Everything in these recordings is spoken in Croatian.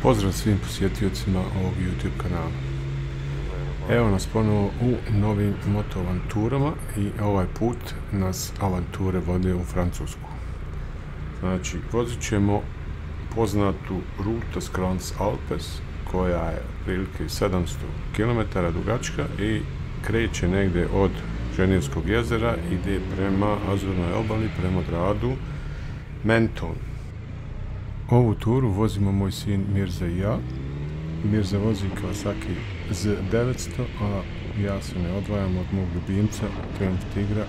Pozdrav svim posjetiocima ovog YouTube kanala. Evo nas ponovo u novim moto avanturama i ovaj put nas avanture vode u Francusku. Znači, vozit ćemo poznatu Route des Grands Alpes, koja je otprilike 700 km dugačka i kreće negdje od Ženevskog jezera, ide prema Azurnoj obali, prema gradu Menton. Ovu turu vozimo moj sin Mirza i ja. Mirza vozi Kawasaki Z900, a ja se ne odvajam od mog ljubimca Triumph Tigra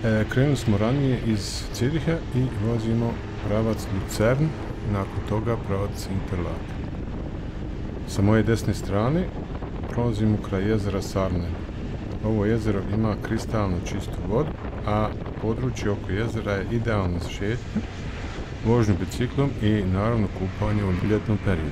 1200. Krenuli smo ranije iz Ziriha i vozimo pravac Lucerne, nakon toga pravac Interlaken. Sa moje desne strane prolazimo kraj jezera Sarne. Ovo jezero ima kristalno čistu vodu, a područje oko jezera je idealno za šetnju, vožnju biciklom i naravno kupanje u ljetnom periodu.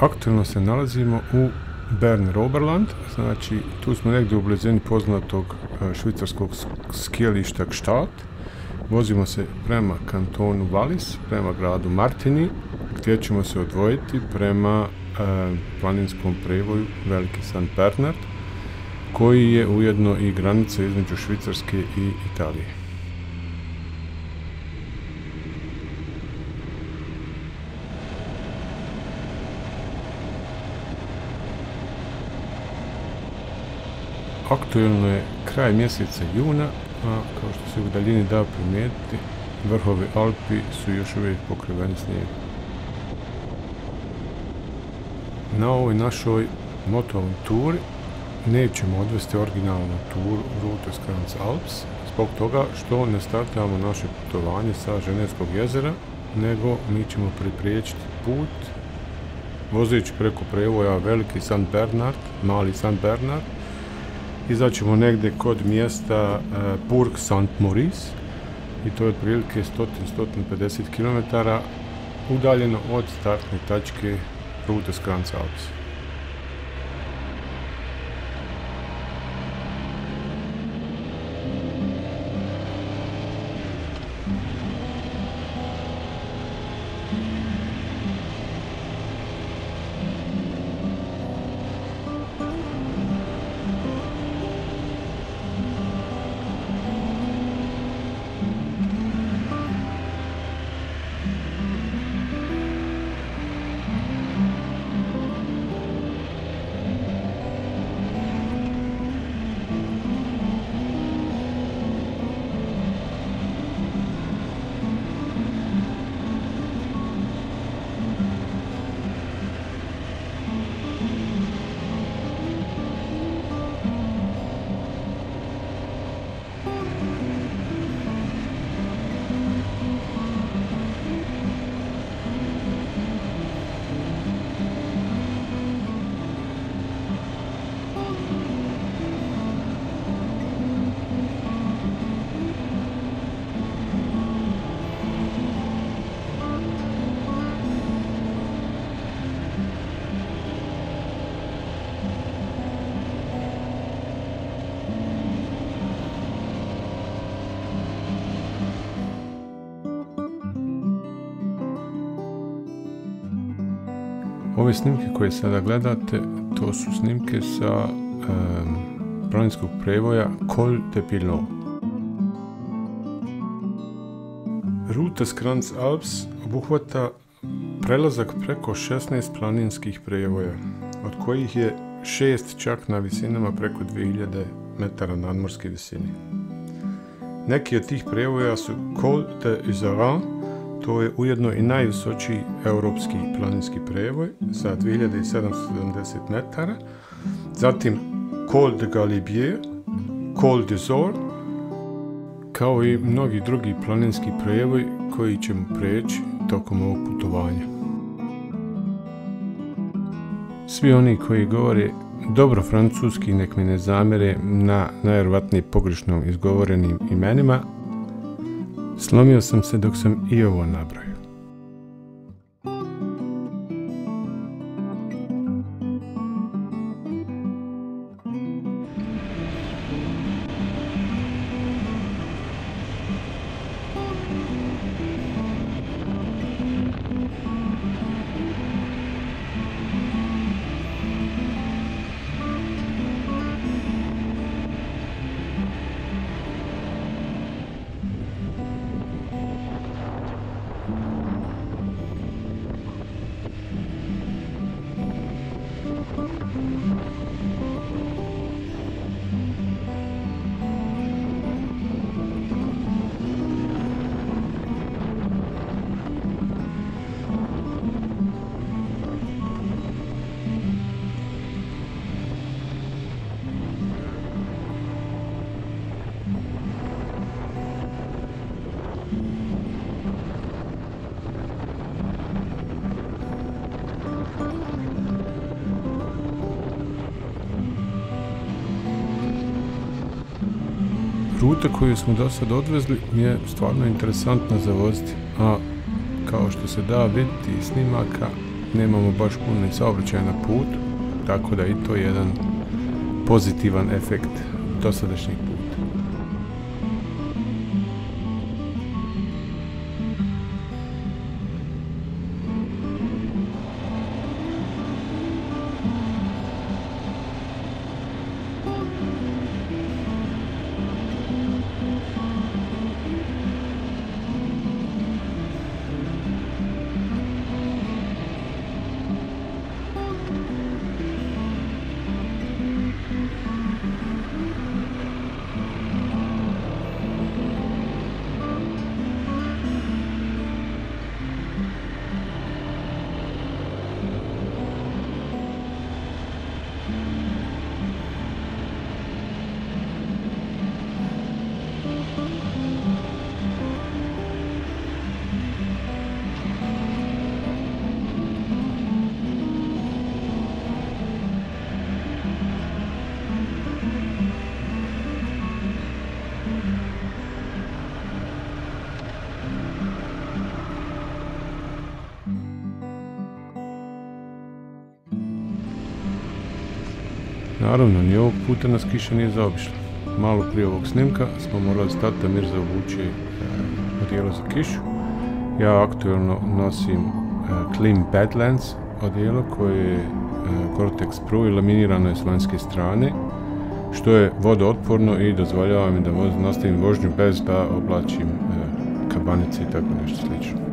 Aktualno se nalazimo u Berner Oberland, znači tu smo negdje u blizini poznatog švicarskog skijališta Gstaad. Vozimo se prema kantonu Wallis, prema gradu Martigny, gdje ćemo se odvojiti prema planinskom prevoju Veliki St. Bernard, koji je ujedno i granica između Švicarske i Italije. Aktualno je kraj mjeseca juna, a kao što se u daljini da primijetiti, vrhovi Alpi su još uvijek pokriveni snijegom. Na ovoj našoj moto avanturi nećemo odvesti originalnu turu Route des Grands Alpes, zbog toga što ne startamo naše putovanje sa Ženevskog jezera, nego mi ćemo pripriječiti put vozeći preko prevoja Veliki St. Bernard, Mali St. Bernard. Izaćemo negdje kod mjesta Bourg Saint-Maurice i to je otprilike 100-150 km udaljeno od startne tačke Route des Grands Alpes. Ove snimke koje sada gledate, to su snimke sa planinskog prevoja Col de Pilot. Route des Grands Alpes obuhvata prelazak preko 16 planinskih prevoja, od kojih je 6 čak na visinama preko 2000 metara nadmorske visine. Neki od tih prevoja su Col de Uzaran, to je ujedno i najvisočiji europski planinski prevoj sa 2770 metara, zatim Col de Galibier, Col de Zor, kao i mnogi drugi planinski prevoj koji ćemo preći tokom ovog putovanja. Svi oni koji govore dobro francuski nek mi ne zamjere na najvjerojatnije pogrešno izgovorenim imenima. Slomio sam se dok sam i ovo nabrojao. ruta koju smo do sad odvezli je stvarno interesantna za voziti, a kao što se da vidjeti iz snimaka, nemamo baš puno saobraćaja na putu, tako da i to je jedan pozitivan efekt dosadašnjeg puta. Naravno, ni ovog puta nas kiša nije zaobišla. Malo prije ovog snimka smo morali stati da Mirza obuče odijelo za kišu. Ja aktualno nosim Klim Badlands odijelo koje je Gore-Tex Pro i laminirano je s vanjske strane, što je vodootporno i dozvoljava mi da nastavim vožnju bez da oblačim kabanice i tako nešto slično.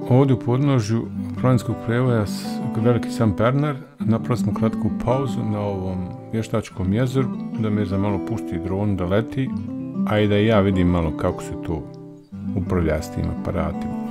Ovdje u podnožju planinskog prijevoja Veliki San Bernard napravili smo kratku pauzu na ovom vještačkom jezeru da Mirza malo pusti dron da leti, a i da ja vidim malo kako se to upravlja s tim aparatima.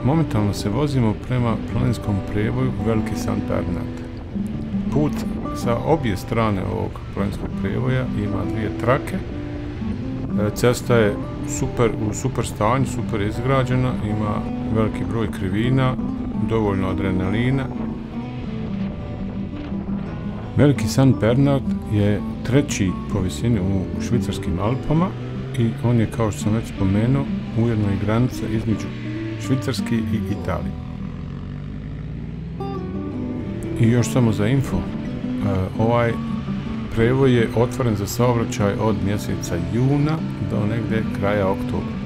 Momentalno se vozimo prema planinskom prijevoju Veliki San Bernard. Put sa obje strane ovog planinskog prijevoja ima dvije trake. Cesta je u super stanju, super izgrađena, ima veliki broj krivina, dovoljno adrenalina. Veliki San Bernard je treći po visini u švicarskim Alpama i on je, kao što sam već spomenuo, ujedno i granica između Švicarske i Italije. I još samo za info, ovaj prevoj je otvoren za saobraćaj od mjeseca juna do negdje kraja oktobra.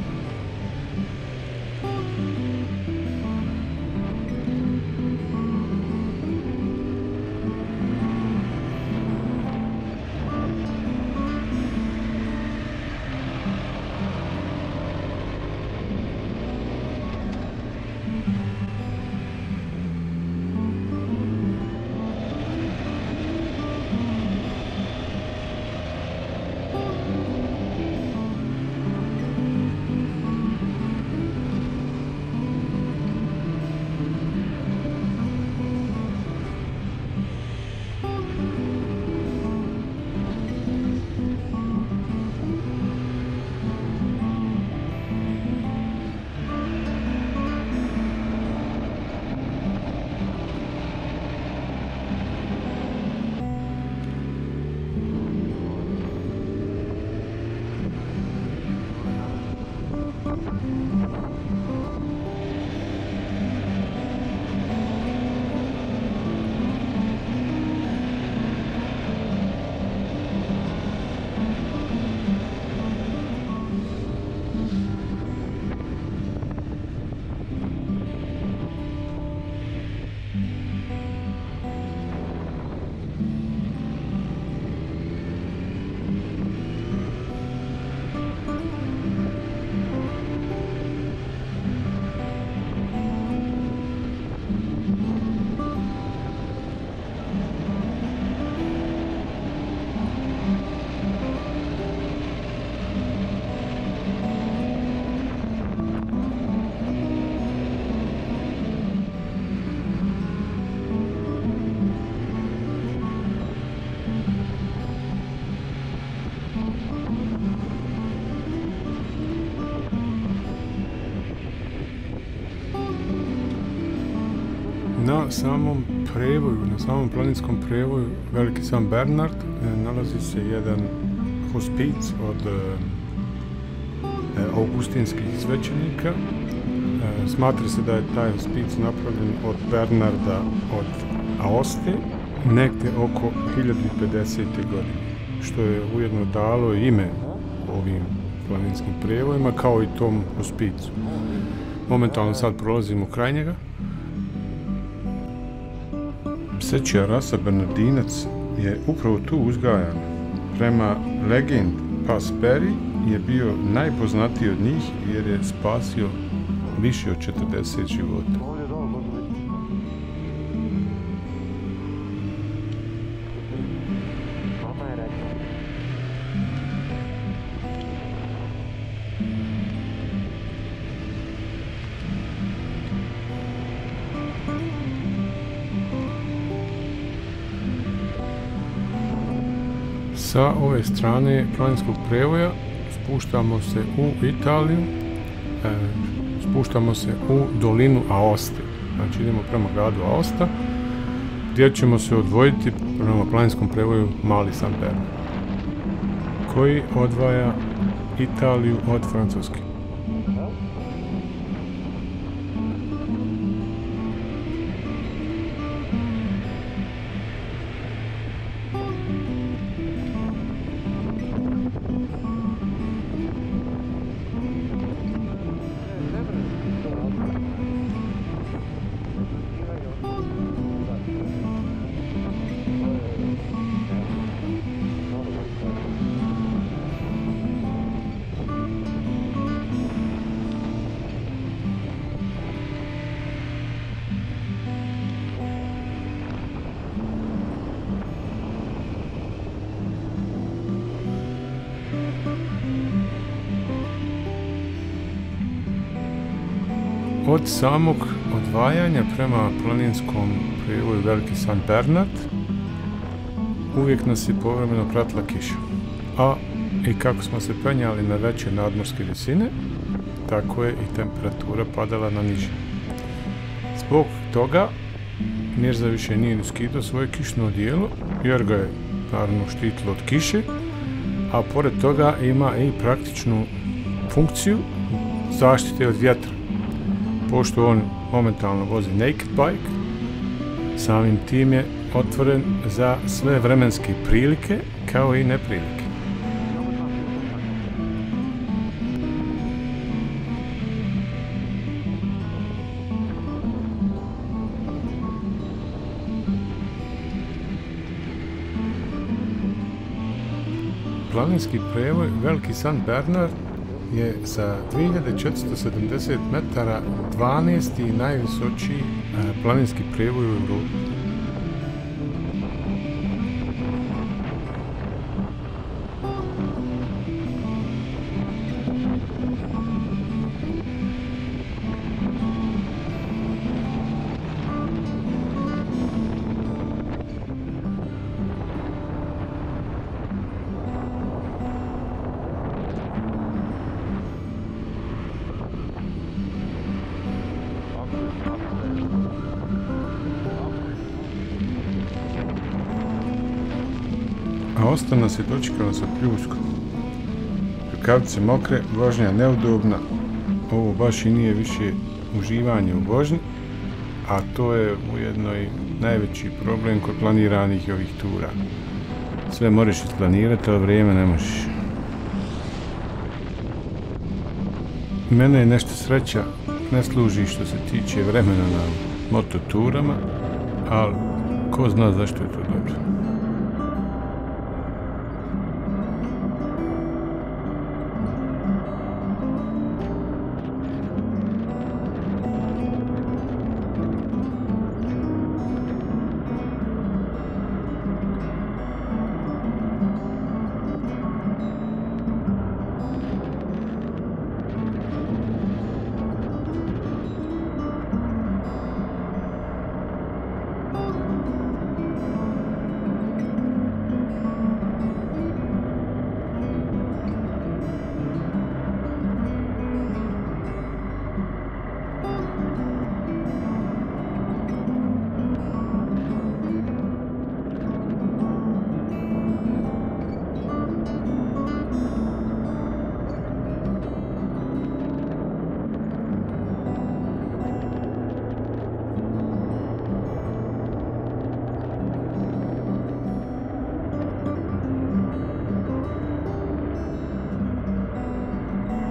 Na samom prevoju, na samom planinskom prevoju Veliki San Bernard nalazi se jedan hospic od augustinskih svećenika. Smatra se da je taj hospic napravljen od Bernarda od Aoste negdje oko 1050. godine, što je ujedno dalo ime ovim planinskim prevojima kao i tom hospicu. Momentalno sad prolazimo kraj njega. Psećija rasa Bernardinac je upravo tu uzgajana. Prema legendi, pas Peri je bio najpoznatiji od njih jer je spasio više od 40 života. Sa ove strane planinskog prevoja spuštamo se u Italiju, spuštamo se u dolinu Aoste. Znači idemo prema gradu Aosta, gdje ćemo se odvojiti prema planinskom prevoju Mali San Bernard, koji odvaja Italiju od Francuske. Od samog odvajanja prema planinskom prevoju Veliki San Bernard uvijek nas je povremeno pratila kiša. A i kako smo se penjali na veće nadmorske visine, tako je i temperatura padala na niže. Zbog toga Mirza više nije ni skidao svoje kišno odijelo, jer ga je naravno štitilo od kiše, a pored toga ima i praktičnu funkciju zaštite od vjetra. Pošto on momentalno vozi naked bike, samim tim je otvoren za sve vremenske prilike kao i neprilike. Planinski prevoj Veliki San Bernard je sa 2470 metara 12. najvisočiji planinski prevoj u Europi. A ostalo nas je dočekalo sa pljuskom. Rukavice mokre, vožnja neudobna, ovo baš i nije više uživanje u vožnji, a to je ujedno i najveći problem kod planiranih ovih tura. Sve moraš isplanirati, ali vrijeme ne možeš. Mene je nešto sreća ne služi što se tiče vremena na mototurama, ali ko zna zašto je to dobro.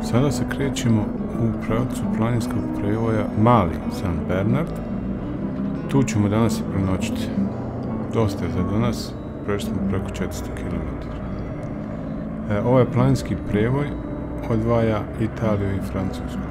Sada se krećemo u pravcu planinskog prevoja Mali San Bernard. Tu ćemo danas i prenoćiti. Dosta je za danas, prešli smo preko 400 km. Ovaj planinski prevoj odvaja Italiju i Francusku.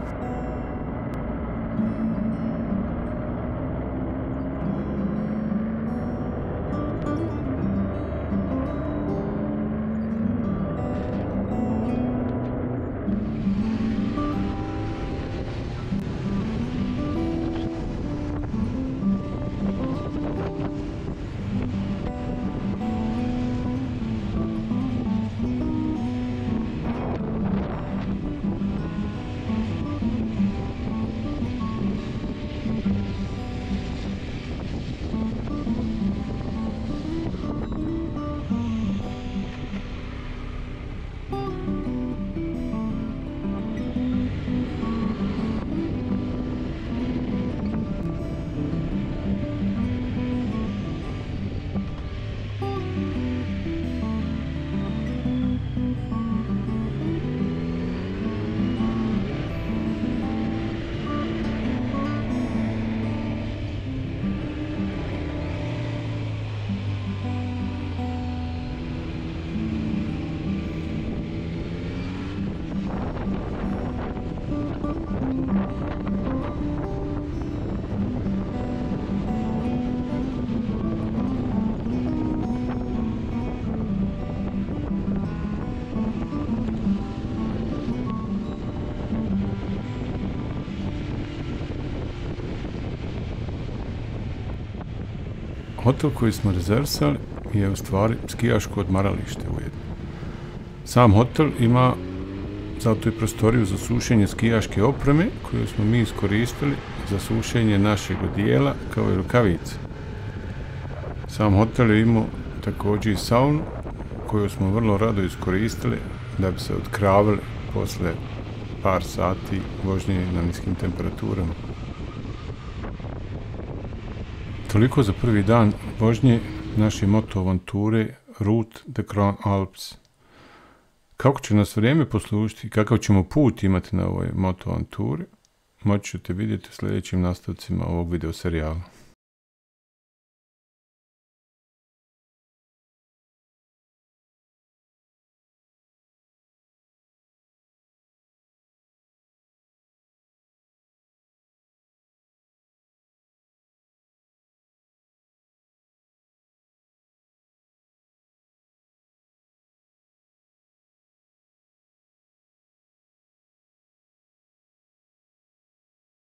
Hotel koji smo rezervisali je u stvari skijaško odmaralište ujedno. Sam hotel ima zato i prostoriju za sušenje skijaške opreme koju smo mi iskoristili za sušenje našeg odijela kao i rukavice. Sam hotel je imao također i saunu koju smo vrlo rado iskoristili da bi se otkravili posle par sati vožnje na niskim temperaturama. Toliko za prvi dan vožnje naše moto avanture Route des Grands Alpes. Kako će nas vrijeme poslužiti i kakav ćemo put imati na ovoj moto avanturi, moći ćete vidjeti u sljedećim nastavcima ovog video serijala.